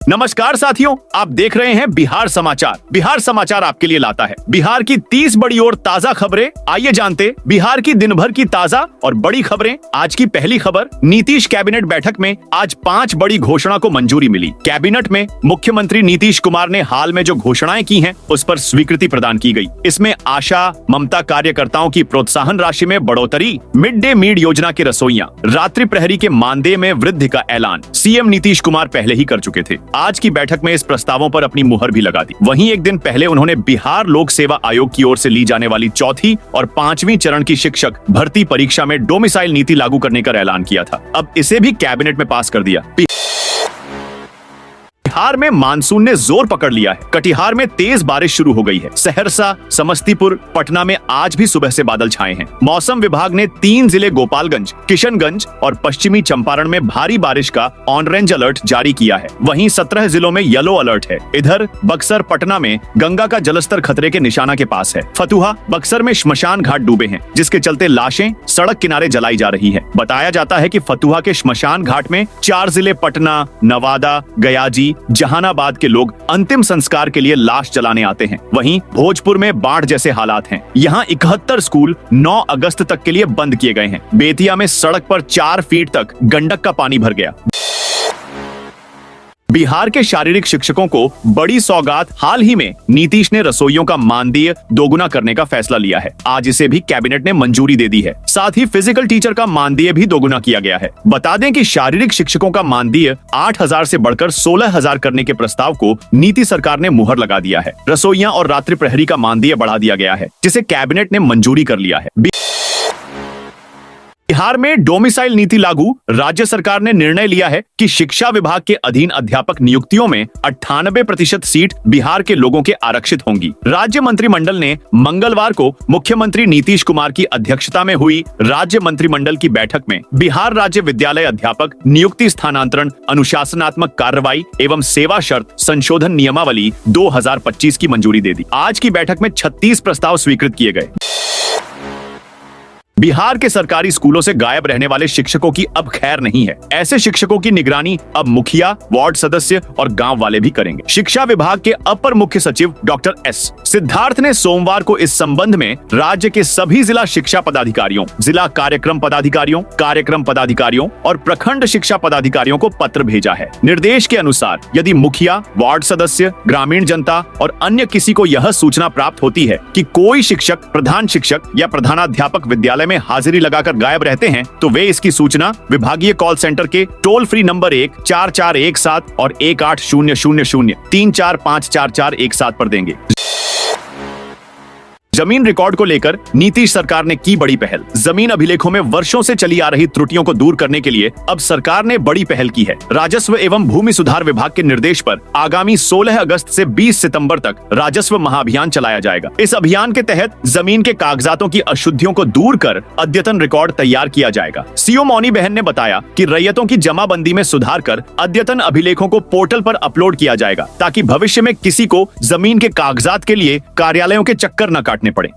नमस्कार साथियों, आप देख रहे हैं बिहार समाचार। बिहार समाचार आपके लिए लाता है बिहार की 30 बड़ी और ताजा खबरें। आइए जानते बिहार की दिन भर की ताजा और बड़ी खबरें। आज की पहली खबर, नीतीश कैबिनेट बैठक में आज 5 बड़ी घोषणा को मंजूरी मिली। कैबिनेट में मुख्यमंत्री नीतीश कुमार ने हाल में जो घोषणाएं की हैं, उस पर स्वीकृति प्रदान की गई। इसमें आशा ममता कार्यकर्ताओं की प्रोत्साहन राशि में बढ़ोतरी, मिड डे मील योजना के रसोइयां, रात्रि प्रहरी के मानदेय में वृद्धि का ऐलान सीएम नीतीश कुमार पहले ही कर चुके थे। आज की बैठक में इस प्रस्तावों पर अपनी मुहर भी लगा दी। वहीं एक दिन पहले उन्होंने बिहार लोक सेवा आयोग की ओर से ली जाने वाली चौथी और 5वीं चरण की शिक्षक भर्ती परीक्षा में डोमिसाइल नीति लागू करने का ऐलान किया था। अब इसे भी कैबिनेट में पास कर दिया। बिहार में मानसून ने जोर पकड़ लिया है। कटिहार में तेज बारिश शुरू हो गई है। सहरसा, समस्तीपुर, पटना में आज भी सुबह से बादल छाए हैं। मौसम विभाग ने 3 जिले गोपालगंज, किशनगंज और पश्चिमी चंपारण में भारी बारिश का ऑरेंज अलर्ट जारी किया है। वहीं 17 जिलों में येलो अलर्ट है। इधर बक्सर, पटना में गंगा का जलस्तर खतरे के निशाना के पास है। फतुहा, बक्सर में श्मशान घाट डूबे हैं, जिसके चलते लाशें सड़क किनारे जलाई जा रही है। बताया जाता है कि फतुहा के श्मशान घाट में 4 जिले पटना, नवादा, गयाजी, जहानाबाद के लोग अंतिम संस्कार के लिए लाश जलाने आते हैं। वहीं भोजपुर में बाढ़ जैसे हालात हैं। यहाँ 71 स्कूल 9 अगस्त तक के लिए बंद किए गए हैं। बेतिया में सड़क पर 4 फीट तक गंडक का पानी भर गया। बिहार के शारीरिक शिक्षकों को बड़ी सौगात, हाल ही में नीतीश ने रसोइयों का मानदेय दोगुना करने का फैसला लिया है। आज इसे भी कैबिनेट ने मंजूरी दे दी है। साथ ही फिजिकल टीचर का मानदेय भी दोगुना किया गया है। बता दें कि शारीरिक शिक्षकों का मानदेय 8,000 से बढ़कर 16,000 करने के प्रस्ताव को नीति सरकार ने मुहर लगा दिया है। रसोइयां और रात्रि प्रहरी का मानदेय बढ़ा दिया गया है, जिसे कैबिनेट ने मंजूरी कर लिया है। बिहार में डोमिसाइल नीति लागू, राज्य सरकार ने निर्णय लिया है कि शिक्षा विभाग के अधीन अध्यापक नियुक्तियों में 98% सीट बिहार के लोगों के आरक्षित होंगी। राज्य मंत्रिमंडल ने मंगलवार को मुख्यमंत्री नीतीश कुमार की अध्यक्षता में हुई राज्य मंत्रिमंडल की बैठक में बिहार राज्य विद्यालय अध्यापक नियुक्ति, स्थानांतरण, अनुशासनात्मक कार्रवाई एवं सेवा शर्त संशोधन नियमावली 2025 की मंजूरी दे दी। आज की बैठक में 36 प्रस्ताव स्वीकृत किए गए। बिहार के सरकारी स्कूलों से गायब रहने वाले शिक्षकों की अब खैर नहीं है। ऐसे शिक्षकों की निगरानी अब मुखिया, वार्ड सदस्य और गांव वाले भी करेंगे। शिक्षा विभाग के अपर मुख्य सचिव डॉक्टर एस सिद्धार्थ ने सोमवार को इस संबंध में राज्य के सभी जिला शिक्षा पदाधिकारियों, जिला कार्यक्रम पदाधिकारियों और प्रखंड शिक्षा पदाधिकारियों को पत्र भेजा है। निर्देश के अनुसार यदि मुखिया, वार्ड सदस्य, ग्रामीण जनता और अन्य किसी को यह सूचना प्राप्त होती है कि कोई शिक्षक, प्रधान शिक्षक या प्रधानाध्यापक विद्यालय में हाजिरी लगाकर गायब रहते हैं, तो वे इसकी सूचना विभागीय कॉल सेंटर के टोल फ्री नंबर 1-4417 और 180003454417 पर देंगे। जमीन रिकॉर्ड को लेकर नीतीश सरकार ने की बड़ी पहल। जमीन अभिलेखों में वर्षों से चली आ रही त्रुटियों को दूर करने के लिए अब सरकार ने बड़ी पहल की है। राजस्व एवं भूमि सुधार विभाग के निर्देश पर आगामी 16 अगस्त से 20 सितंबर तक राजस्व महाअभियान चलाया जाएगा। इस अभियान के तहत जमीन के कागजातों की अशुद्धियों को दूर कर अद्यतन रिकॉर्ड तैयार किया जाएगा। सीओ मौनी बहन ने बताया कि रैयतों की जमाबंदी में सुधार कर अद्यतन अभिलेखों को पोर्टल पर अपलोड किया जाएगा, ताकि भविष्य में किसी को जमीन के कागजात के लिए कार्यालयों के चक्कर न काटने पड़े।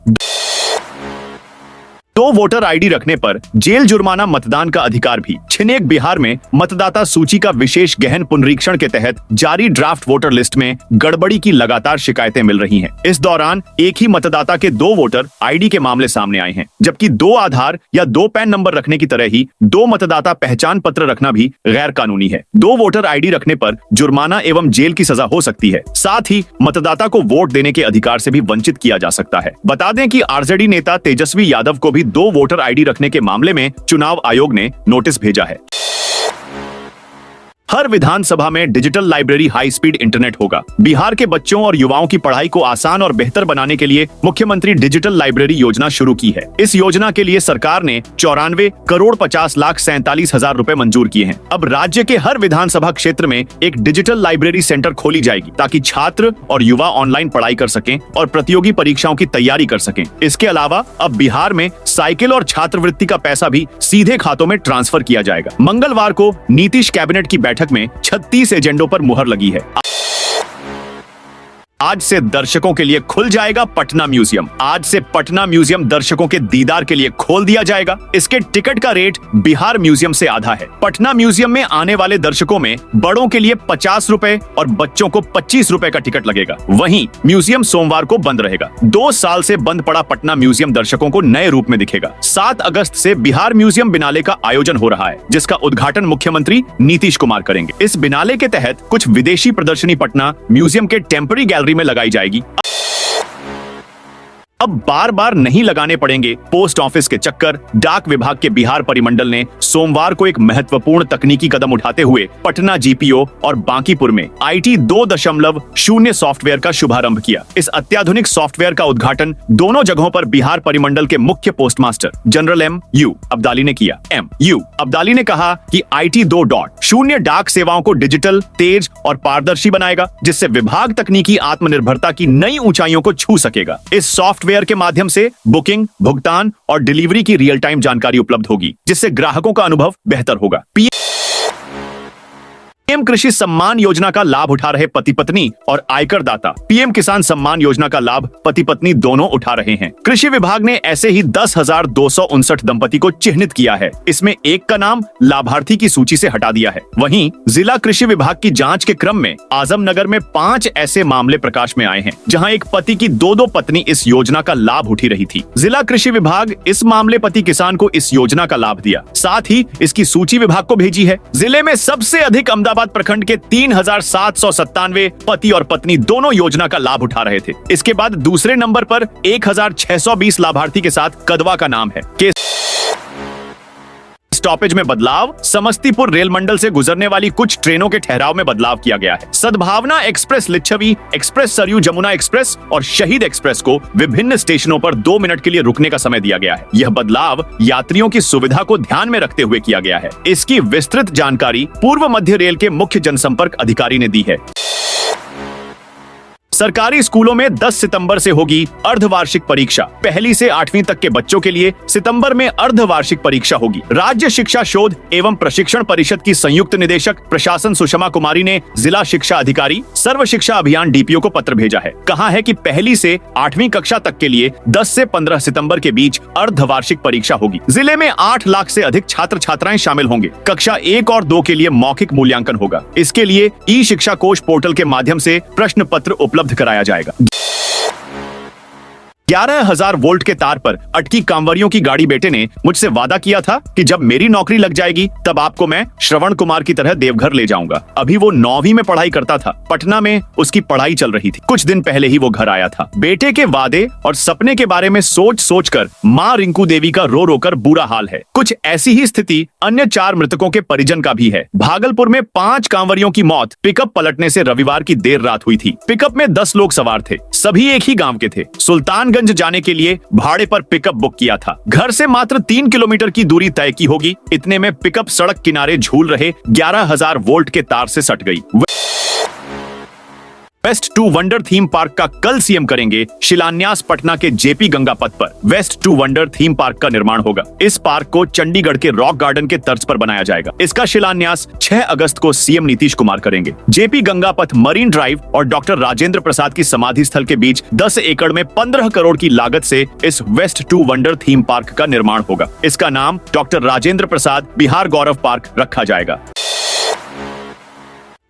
2 वोटर आईडी रखने पर जेल, जुर्माना, मतदान का अधिकार भी। छिनेक बिहार में मतदाता सूची का विशेष गहन पुनरीक्षण के तहत जारी ड्राफ्ट वोटर लिस्ट में गड़बड़ी की लगातार शिकायतें मिल रही हैं। इस दौरान एक ही मतदाता के 2 वोटर आईडी के मामले सामने आए हैं, जबकि 2 आधार या 2 पैन नंबर रखने की तरह ही 2 मतदाता पहचान पत्र रखना भी गैर कानूनी है। 2 वोटर आईडी रखने पर जुर्माना एवं जेल की सजा हो सकती है। साथ ही मतदाता को वोट देने के अधिकार से भी वंचित किया जा सकता है। बता दें कि आरजेडी नेता तेजस्वी यादव को भी 2 वोटर आईडी रखने के मामले में चुनाव आयोग ने नोटिस भेजा है। हर विधानसभा में digital library, high speed internet होगा। बिहार के बच्चों और युवाओं की पढ़ाई को आसान और बेहतर बनाने के लिए मुख्यमंत्री डिजिटल लाइब्रेरी योजना शुरू की है। इस योजना के लिए सरकार ने 94,50,47,000 रुपए मंजूर किए हैं। अब राज्य के हर विधानसभा क्षेत्र में एक डिजिटल लाइब्रेरी सेंटर खोली जाएगी, ताकि छात्र और युवा ऑनलाइन पढ़ाई कर सकें और प्रतियोगी परीक्षाओं की तैयारी कर सकें। इसके अलावा अब बिहार में साइकिल और छात्रवृत्ति का पैसा भी सीधे खातों में ट्रांसफर किया जाएगा। मंगलवार को नीतीश कैबिनेट की बैठक में 36 एजेंडों पर मुहर लगी है। आज से दर्शकों के लिए खुल जाएगा पटना म्यूजियम। आज से पटना म्यूजियम दर्शकों के दीदार के लिए खोल दिया जाएगा। इसके टिकट का रेट बिहार म्यूजियम से आधा है। पटना म्यूजियम में आने वाले दर्शकों में बड़ों के लिए 50 रुपए और बच्चों को 25 रुपए का टिकट लगेगा। वहीं म्यूजियम सोमवार को बंद रहेगा। 2 साल से बंद पड़ा पटना म्यूजियम दर्शकों को नए रूप में दिखेगा। 7 अगस्त से बिहार म्यूजियम बिनाले का आयोजन हो रहा है, जिसका उद्घाटन मुख्यमंत्री नीतीश कुमार करेंगे। इस बिनाले के तहत कुछ विदेशी प्रदर्शनी पटना म्यूजियम के टेम्पररी गैलरी में लगाई जाएगी। अब बार बार नहीं लगाने पड़ेंगे पोस्ट ऑफिस के चक्कर। डाक विभाग के बिहार परिमंडल ने सोमवार को एक महत्वपूर्ण तकनीकी कदम उठाते हुए पटना जीपीओ और बांकीपुर में IT 2.0 सॉफ्टवेयर का शुभारंभ किया। इस अत्याधुनिक सॉफ्टवेयर का उद्घाटन दोनों जगहों पर बिहार परिमंडल के मुख्य पोस्टमास्टर जनरल MU अब्दाली ने किया। MU अब्दाली ने कहा कि IT 2.0 डाक सेवाओं को डिजिटल, तेज और पारदर्शी बनाएगा, जिससे विभाग तकनीकी आत्मनिर्भरता की नई ऊंचाइयों को छू सकेगा। इस सॉफ्टवेयर के माध्यम से बुकिंग, भुगतान और डिलीवरी की रियल टाइम जानकारी उपलब्ध होगी, जिससे ग्राहकों का अनुभव बेहतर होगा। पीएम कृषि सम्मान योजना का लाभ उठा रहे पति पत्नी और आयकर दाता पीएम किसान सम्मान योजना का लाभ पति पत्नी दोनों उठा रहे हैं। कृषि विभाग ने ऐसे ही 10,259 दंपति को चिन्हित किया है। इसमें एक का नाम लाभार्थी की सूची से हटा दिया है। वहीं जिला कृषि विभाग की जांच के क्रम में आजमनगर में 5 ऐसे मामले प्रकाश में आए हैं, जहां एक पति की 2 पत्नी इस योजना का लाभ उठी रही थी। जिला कृषि विभाग इस मामले पति किसान को इस योजना का लाभ दिया, साथ ही इसकी सूची विभाग को भेजी है। जिले में सबसे अधिक अहमदाबाद प्रखंड के 3,797 पति और पत्नी दोनों योजना का लाभ उठा रहे थे। इसके बाद दूसरे नंबर पर 1,620 लाभार्थी के साथ कदवा का नाम है। स्टॉपेज में बदलाव। समस्तीपुर रेल मंडल से गुजरने वाली कुछ ट्रेनों के ठहराव में बदलाव किया गया है। Sadbhavna express, Lichchhavi express, Saryu Jamuna express और शहीद एक्सप्रेस को विभिन्न स्टेशनों पर 2 मिनट के लिए रुकने का समय दिया गया है। यह बदलाव यात्रियों की सुविधा को ध्यान में रखते हुए किया गया है। इसकी विस्तृत जानकारी पूर्व मध्य रेल के मुख्य जनसंपर्क अधिकारी ने दी है। सरकारी स्कूलों में 10 सितंबर से होगी अर्धवार्षिक परीक्षा। 1ली से 8वीं तक के बच्चों के लिए सितंबर में अर्धवार्षिक परीक्षा होगी। राज्य शिक्षा शोध एवं प्रशिक्षण परिषद की संयुक्त निदेशक प्रशासन सुषमा कुमारी ने जिला शिक्षा अधिकारी, सर्व शिक्षा अभियान DPO को पत्र भेजा है। कहा है कि 1ली से 8वीं कक्षा तक के लिए 10 से 15 सितंबर के बीच अर्धवार्षिक परीक्षा होगी। जिले में 8 लाख से अधिक छात्र छात्राएं शामिल होंगे। कक्षा 1 और 2 के लिए मौखिक मूल्यांकन होगा। इसके लिए ई-शिक्षा कोश पोर्टल के माध्यम से प्रश्न पत्र उपलब्ध कराया जाएगा। 11,000 वोल्ट के तार पर अटकी कांवरियों की गाड़ी बेटे ने मुझसे वादा किया था कि जब मेरी नौकरी लग जाएगी तब आपको मैं श्रवण कुमार की तरह देवघर ले जाऊंगा। अभी वो 9वीं में पढ़ाई करता था। पटना में उसकी पढ़ाई चल रही थी। कुछ दिन पहले ही वो घर आया था। बेटे के वादे और सपने के बारे में सोच सोच कर माँ रिंकू देवी का रो रो कर बुरा हाल है। कुछ ऐसी ही स्थिति अन्य 4 मृतकों के परिजन का भी है। भागलपुर में 5 कांवरियों की मौत पिकअप पलटने से रविवार की देर रात हुई थी। पिकअप में 10 लोग सवार थे। सभी एक ही गांव के थे। सुल्तानगंज जाने के लिए भाड़े पर पिकअप बुक किया था। घर से मात्र 3 किलोमीटर की दूरी तय की होगी। इतने में पिकअप सड़क किनारे झूल रहे 11,000 वोल्ट के तार से सट गई। Waste to wonder theme park का कल सीएम करेंगे शिलान्यास। पटना के JP गंगा पथ पर waste to wonder theme park का निर्माण होगा। इस पार्क को चंडीगढ़ के रॉक गार्डन के तर्ज पर बनाया जाएगा। इसका शिलान्यास 6 अगस्त को सीएम नीतीश कुमार करेंगे। JP गंगा पथ मरीन ड्राइव और डॉक्टर राजेंद्र प्रसाद की समाधि स्थल के बीच 10 एकड़ में 15 करोड़ की लागत से इस waste to wonder theme park का निर्माण होगा। इसका नाम डॉक्टर राजेंद्र प्रसाद बिहार गौरव पार्क रखा जाएगा।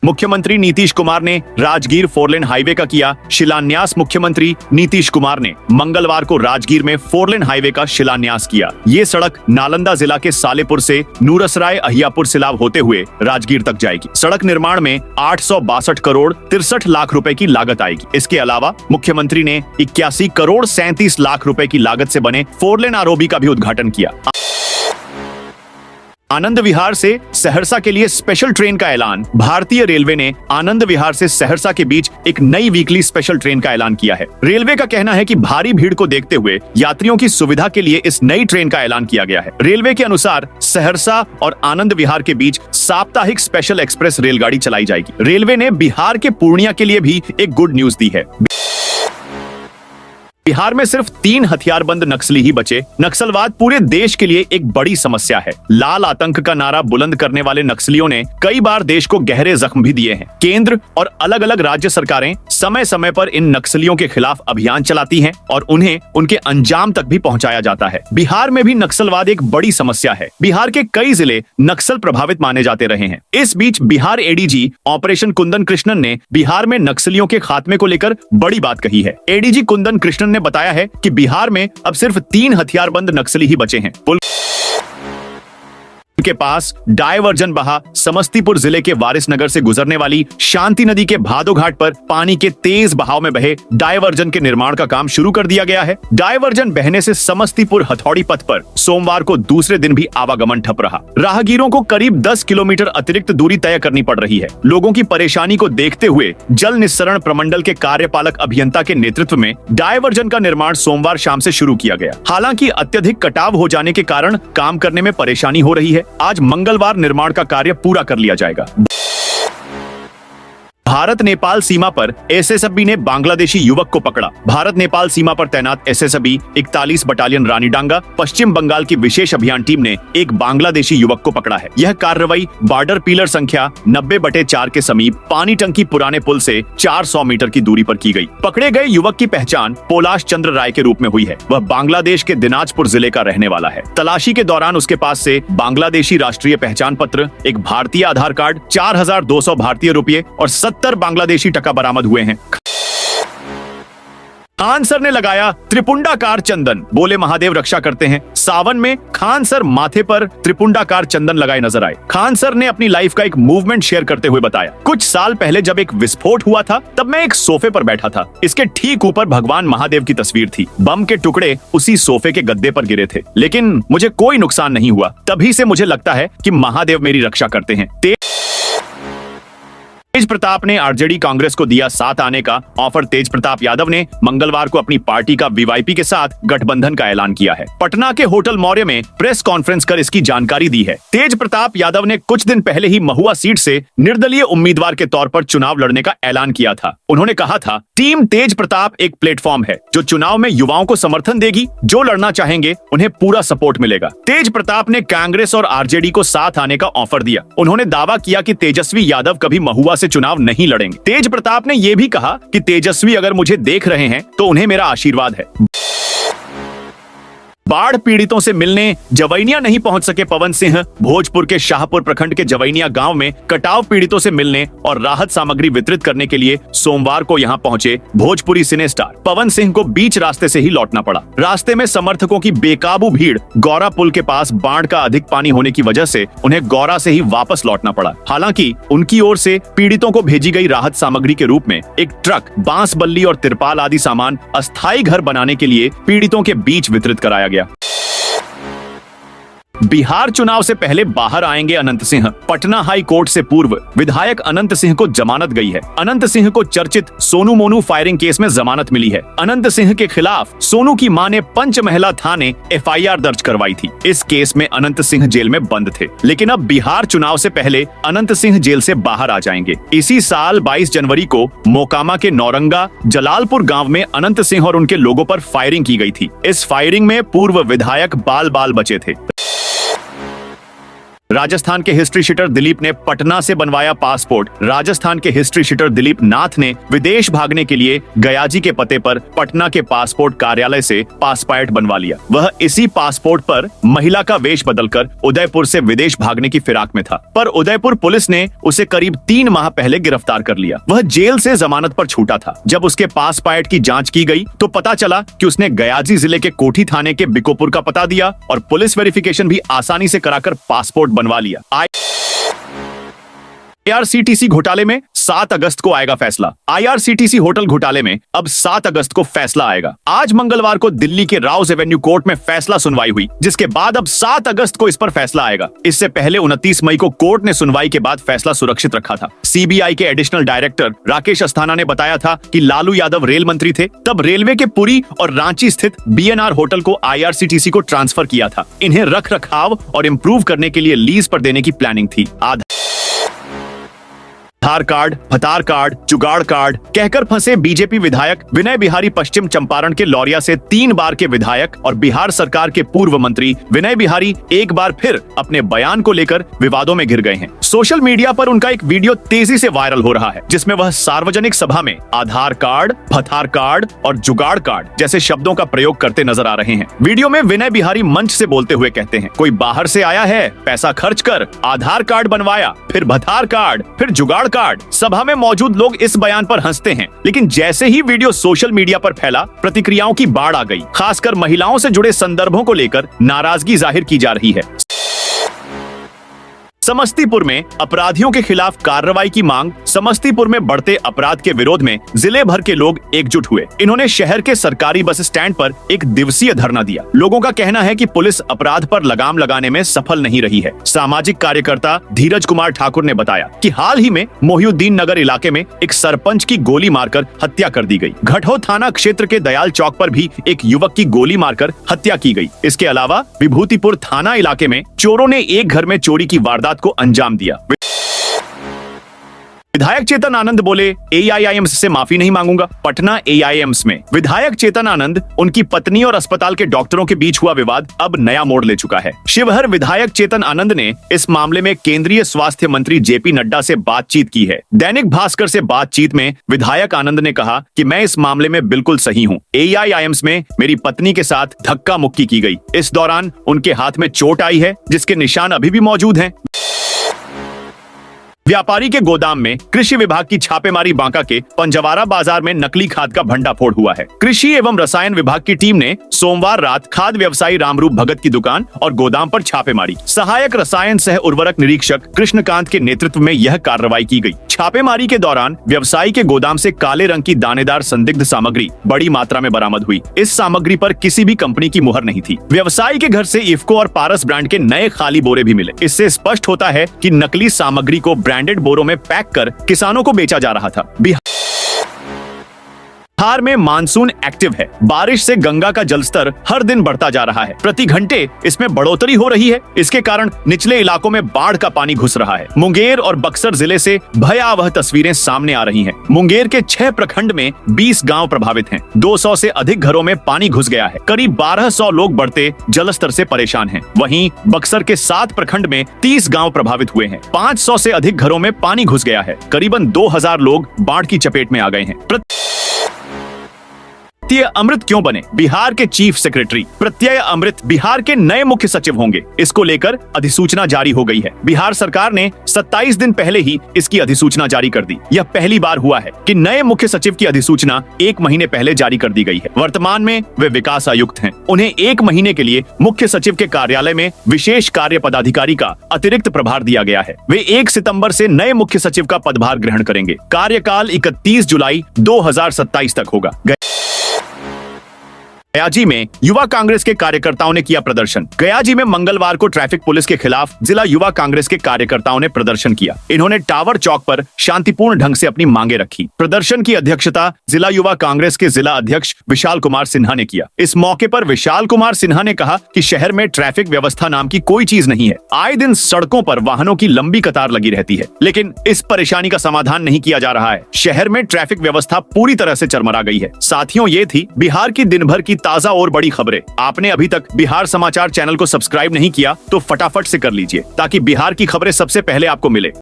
मुख्यमंत्री नीतीश कुमार ने राजगीर 4 लेन हाईवे का किया शिलान्यास। मुख्यमंत्री नीतीश कुमार ने मंगलवार को राजगीर में 4 लेन हाईवे का शिलान्यास किया। ये सड़क नालंदा जिला के सालेपुर से नूरसराय अहियापुर सिलाव होते हुए राजगीर तक जाएगी। सड़क निर्माण में 862 करोड़ 63 लाख रुपए की लागत आएगी। इसके अलावा मुख्यमंत्री ने 81 करोड़ 37 लाख रुपए की लागत से बने 4 लेन ROB का भी उद्घाटन किया। आनंद विहार से सहरसा के लिए स्पेशल ट्रेन का ऐलान। भारतीय रेलवे ने आनंद विहार से सहरसा के बीच एक नई वीकली स्पेशल ट्रेन का ऐलान किया है। रेलवे का कहना है कि भारी भीड़ को देखते हुए यात्रियों की सुविधा के लिए इस नई ट्रेन का ऐलान किया गया है। रेलवे के अनुसार सहरसा और आनंद विहार के बीच साप्ताहिक स्पेशल एक्सप्रेस रेलगाड़ी चलाई जाएगी। रेलवे ने बिहार के पूर्णिया के लिए भी एक गुड न्यूज दी है। बिहार में सिर्फ 3 हथियारबंद नक्सली ही बचे। नक्सलवाद पूरे देश के लिए एक बड़ी समस्या है। लाल आतंक का नारा बुलंद करने वाले नक्सलियों ने कई बार देश को गहरे जख्म भी दिए हैं। केंद्र और अलग अलग राज्य सरकारें समय समय पर इन नक्सलियों के खिलाफ अभियान चलाती हैं और उन्हें उनके अंजाम तक भी पहुंचाया जाता है। बिहार में भी नक्सलवाद एक बड़ी समस्या है। बिहार के कई जिले नक्सल प्रभावित माने जाते रहे हैं। इस बीच बिहार एडीजी ऑपरेशन कुंदन कृष्णन ने बिहार में नक्सलियों के खात्मे को लेकर बड़ी बात कही है। एडीजी कुंदन कृष्णन ने बताया है कि बिहार में अब सिर्फ 3 हथियारबंद नक्सली ही बचे हैं। के पास डायवर्जन बहा समस्तीपुर जिले के वारिसनगर से गुजरने वाली शांति नदी के भादो घाट पर पानी के तेज बहाव में बहे डायवर्जन के निर्माण का काम शुरू कर दिया गया है। डायवर्जन बहने से समस्तीपुर हथौड़ी पथ पर सोमवार को दूसरे दिन भी आवागमन ठप रहा। राहगीरों को करीब 10 किलोमीटर अतिरिक्त दूरी तय करनी पड़ रही है। लोगों की परेशानी को देखते हुए जल निस्सरण प्रमंडल के कार्यपालक अभियंता के नेतृत्व में डायवर्जन का निर्माण सोमवार शाम से शुरू किया गया। हालांकि अत्यधिक कटाव हो जाने के कारण काम करने में परेशानी हो रही है। आज मंगलवार निर्माण का कार्य पूरा कर लिया जाएगा। भारत नेपाल सीमा पर एसएसबी ने बांग्लादेशी युवक को पकड़ा। भारत नेपाल सीमा पर तैनात एसएसबी 41 बटालियन रानीडांगा पश्चिम बंगाल की विशेष अभियान टीम ने एक बांग्लादेशी युवक को पकड़ा है। यह कार्रवाई बॉर्डर पिलर संख्या 90/4 के समीप पानी टंकी पुराने पुल से 400 मीटर की दूरी पर की गई। पकड़े गए युवक की पहचान पोलाश चंद्र राय के रूप में हुई है। वह बांग्लादेश के दिनाजपुर जिले का रहने वाला है। तलाशी के दौरान उसके पास से बांग्लादेशी राष्ट्रीय पहचान पत्र, एक भारतीय आधार कार्ड, 4200 भारतीय रुपये और 70 बांग्लादेशी टका बरामद हुए हैं। खान सर ने लगाया त्रिपुंडाकार चंदन, बोले महादेव रक्षा करते हैं। सावन में खान सर माथे पर त्रिपुंडाकार चंदन लगाए नजर आए। खान सर ने अपनी लाइफ का एक मूवमेंट शेयर करते हुए बताया, कुछ साल पहले जब एक विस्फोट हुआ था तब मैं एक सोफे पर बैठा था। इसके ठीक ऊपर भगवान महादेव की तस्वीर थी। बम के टुकड़े उसी सोफे के गद्दे पर गिरे थे, लेकिन मुझे कोई नुकसान नहीं हुआ। तभी से मुझे लगता है कि महादेव मेरी रक्षा करते हैं। तेज प्रताप ने आरजेडी कांग्रेस को दिया साथ आने का ऑफर। तेज प्रताप यादव ने मंगलवार को अपनी पार्टी का वीवाईपी के साथ गठबंधन का ऐलान किया है। पटना के होटल मौर्य में प्रेस कॉन्फ्रेंस कर इसकी जानकारी दी है। तेज प्रताप यादव ने कुछ दिन पहले ही महुआ सीट से निर्दलीय उम्मीदवार के तौर पर चुनाव लड़ने का ऐलान किया था। उन्होंने कहा था, टीम तेज प्रताप एक प्लेटफॉर्म है जो चुनाव में युवाओं को समर्थन देगी। जो लड़ना चाहेंगे उन्हें पूरा सपोर्ट मिलेगा। तेज प्रताप ने कांग्रेस और आरजेडी को साथ आने का ऑफर दिया। उन्होंने दावा किया कि तेजस्वी यादव कभी महुआ से चुनाव नहीं लड़ेंगे। तेज प्रताप ने यह भी कहा कि तेजस्वी अगर मुझे देख रहे हैं तो उन्हें मेरा आशीर्वाद है। बाढ़ पीड़ितों से मिलने जवैनिया नहीं पहुंच सके पवन सिंह। भोजपुर के शाहपुर प्रखंड के जवैनिया गांव में कटाव पीड़ितों से मिलने और राहत सामग्री वितरित करने के लिए सोमवार को यहां पहुंचे भोजपुरी सिने स्टार पवन सिंह को बीच रास्ते से ही लौटना पड़ा। रास्ते में समर्थकों की बेकाबू भीड़ गौरा पुल के पास बाढ़ का अधिक पानी होने की वजह से उन्हें गौरा से ही वापस लौटना पड़ा। हालांकि उनकी ओर से पीड़ितों को भेजी गई राहत सामग्री के रूप में एक ट्रक बांस बल्ली और तिरपाल आदि सामान अस्थायी घर बनाने के लिए पीड़ितों के बीच वितरित कराया गया। बिहार चुनाव से पहले बाहर आएंगे अनंत सिंह। पटना हाई कोर्ट से पूर्व विधायक अनंत सिंह को जमानत गई है। अनंत सिंह को चर्चित सोनू मोनू फायरिंग केस में जमानत मिली है। अनंत सिंह के खिलाफ सोनू की मां ने पंचमहला थाने एफआईआर दर्ज करवाई थी। इस केस में अनंत सिंह जेल में बंद थे, लेकिन अब बिहार चुनाव से पहले अनंत सिंह जेल से बाहर आ जाएंगे। इसी साल 22 जनवरी को मोकामा के नौरंगा जलालपुर गाँव में अनंत सिंह और उनके लोगों पर फायरिंग की गई थी। इस फायरिंग में पूर्व विधायक बाल बाल बचे थे। राजस्थान के हिस्ट्री शीटर दिलीप ने पटना से बनवाया पासपोर्ट। राजस्थान के हिस्ट्री शीटर दिलीप नाथ ने विदेश भागने के लिए गयाजी के पते पर पटना के पासपोर्ट कार्यालय से पासपोर्ट बनवा लिया। वह इसी पासपोर्ट पर महिला का वेश बदलकर उदयपुर से विदेश भागने की फिराक में था, पर उदयपुर पुलिस ने उसे करीब 3 माह पहले गिरफ्तार कर लिया। वह जेल से जमानत पर छूटा था। जब उसके पासपोर्ट की जाँच की गई तो पता चला कि उसने गयाजी जिले के कोठी थाने के बिकोपुर का पता दिया और पुलिस वेरिफिकेशन भी आसानी से कराकर पासपोर्ट बनवा लिया। आईआरसीटीसी घोटाले में 7 अगस्त को आएगा फैसला। आईआरसीटीसी होटल घोटाले में अब 7 अगस्त को फैसला आएगा। आज मंगलवार को दिल्ली के राउज एवेन्यू कोर्ट में फैसला सुनवाई हुई, जिसके बाद अब 7 अगस्त को इस पर फैसला आएगा। इससे पहले 29 मई को कोर्ट ने सुनवाई के बाद फैसला सुरक्षित रखा था। सीबीआई के एडिशनल डायरेक्टर राकेश अस्थाना ने बताया था कि लालू यादव रेल मंत्री थे, तब रेलवे के पुरी और रांची स्थित बीएनआर होटल को आईआरसीटीसी को ट्रांसफर किया था। इन्हें रख रखाव और इम्प्रूव करने के लिए लीज पर देने की प्लानिंग थी। आधार कार्ड, भतार कार्ड, जुगाड़ कार्ड कहकर फंसे बीजेपी विधायक विनय बिहारी पश्चिम चंपारण के लौरिया से 3 बार के विधायक और बिहार सरकार के पूर्व मंत्री विनय बिहारी एक बार फिर अपने बयान को लेकर विवादों में घिर गए हैं। सोशल मीडिया पर उनका एक वीडियो तेजी से वायरल हो रहा है, जिसमें वह सार्वजनिक सभा में आधार कार्ड, भतार कार्ड और जुगाड़ कार्ड जैसे शब्दों का प्रयोग करते नजर आ रहे हैं। वीडियो में विनय बिहारी मंच से बोलते हुए कहते हैं, कोई बाहर से आया है, पैसा खर्च कर आधार कार्ड बनवाया, फिर भतार कार्ड, फिर जुगाड़ कार्ड। सभा में मौजूद लोग इस बयान पर हंसते हैं, लेकिन जैसे ही वीडियो सोशल मीडिया पर फैला, प्रतिक्रियाओं की बाढ़ आ गई। खासकर महिलाओं से जुड़े संदर्भों को लेकर नाराजगी जाहिर की जा रही है। समस्तीपुर में अपराधियों के खिलाफ कार्रवाई की मांग। समस्तीपुर में बढ़ते अपराध के विरोध में जिले भर के लोग एकजुट हुए। इन्होंने शहर के सरकारी बस स्टैंड पर एक दिवसीय धरना दिया। लोगों का कहना है कि पुलिस अपराध पर लगाम लगाने में सफल नहीं रही है। सामाजिक कार्यकर्ता धीरज कुमार ठाकुर ने बताया कि हाल ही में मोहिउद्दीन नगर इलाके में एक सरपंच की गोली मारकर हत्या कर दी गई। घटहो थाना क्षेत्र के दयाल चौक पर भी एक युवक की गोली मारकर हत्या की गई। इसके अलावा विभूतिपुर थाना इलाके में चोरों ने एक घर में चोरी की वारदात को अंजाम दिया। विधायक चेतन आनंद बोले, एआईआईएम्स से माफी नहीं मांगूंगा। पटना एआईएम्स में विधायक चेतन आनंद, उनकी पत्नी और अस्पताल के डॉक्टरों के बीच हुआ विवाद अब नया मोड़ ले चुका है। शिवहर विधायक चेतन आनंद ने इस मामले में केंद्रीय स्वास्थ्य मंत्री जेपी नड्डा से बातचीत की है। दैनिक भास्कर से बातचीत में विधायक आनंद ने कहा कि मैं इस मामले में बिल्कुल सही हूँ। एआईआईएम्स में मेरी पत्नी के साथ धक्का मुक्की की गई। इस दौरान उनके हाथ में चोट आई है, जिसके निशान अभी भी मौजूद हैं। व्यापारी के गोदाम में कृषि विभाग की छापेमारी। बांका के पंजवारा बाजार में नकली खाद का भंडाफोड़ हुआ है। कृषि एवं रसायन विभाग की टीम ने सोमवार रात खाद व्यवसायी रामरूप भगत की दुकान और गोदाम पर छापे मारी। सहायक रसायन सह उर्वरक निरीक्षक कृष्णकांत के नेतृत्व में यह कार्रवाई की गई। छापेमारी के दौरान व्यवसायी के गोदाम से काले रंग की दानेदार संदिग्ध सामग्री बड़ी मात्रा में बरामद हुई। इस सामग्री पर किसी भी कंपनी की मुहर नहीं थी। व्यवसायी के घर से इफ्को और पारस ब्रांड के नए खाली बोरे भी मिले। इससे स्पष्ट होता है कि नकली सामग्री को ब्रांडेड बोरों में पैक कर किसानों को बेचा जा रहा था। बिहार में मानसून एक्टिव है। बारिश से गंगा का जलस्तर हर दिन बढ़ता जा रहा है। प्रति घंटे इसमें बढ़ोतरी हो रही है। इसके कारण निचले इलाकों में बाढ़ का पानी घुस रहा है। मुंगेर और बक्सर जिले से भयावह तस्वीरें सामने आ रही हैं। मुंगेर के 6 प्रखंड में 20 गांव प्रभावित हैं। 200 से अधिक घरों में पानी घुस गया है। करीब 1200 लोग बढ़ते जलस्तर से परेशान हैं। वहीं बक्सर के 7 प्रखंड में 30 गांव प्रभावित हुए हैं। 500 से अधिक घरों में पानी घुस गया है। करीबन 2000 लोग बाढ़ की चपेट में आ गए हैं। प्रत्यय अमृत क्यों बने? बिहार के चीफ सेक्रेटरी प्रत्यय अमृत बिहार के नए मुख्य सचिव होंगे। इसको लेकर अधिसूचना जारी हो गई है। बिहार सरकार ने 27 दिन पहले ही इसकी अधिसूचना जारी कर दी। यह पहली बार हुआ है कि नए मुख्य सचिव की अधिसूचना 1 महीने पहले जारी कर दी गई है। वर्तमान में वे विकास आयुक्त हैं। उन्हें 1 महीने के लिए मुख्य सचिव के कार्यालय में विशेष कार्य पदाधिकारी का अतिरिक्त प्रभार दिया गया है। वे 1 सितंबर से नए मुख्य सचिव का पदभार ग्रहण करेंगे। कार्यकाल 31 जुलाई 2027 तक होगा। गयाजी में युवा कांग्रेस के कार्यकर्ताओं ने किया प्रदर्शन। गयाजी में मंगलवार को ट्रैफिक पुलिस के खिलाफ जिला युवा कांग्रेस के कार्यकर्ताओं ने प्रदर्शन किया। इन्होंने टावर चौक पर शांतिपूर्ण ढंग से अपनी मांगे रखी। प्रदर्शन की अध्यक्षता जिला युवा कांग्रेस के जिला अध्यक्ष विशाल कुमार सिन्हा ने किया। इस मौके पर विशाल कुमार सिन्हा ने कहा कि शहर में ट्रैफिक व्यवस्था नाम की कोई चीज नहीं है। आए दिन सड़कों पर वाहनों की लंबी कतार लगी रहती है, लेकिन इस परेशानी का समाधान नहीं किया जा रहा है। शहर में ट्रैफिक व्यवस्था पूरी तरह से चरमरा गई है। साथियों, ये थी बिहार की दिन भर की ताजा और बड़ी खबरें। आपने अभी तक बिहार समाचार चैनल को सब्सक्राइब नहीं किया तो फटाफट से कर लीजिए, ताकि बिहार की खबरें सबसे पहले आपको मिले।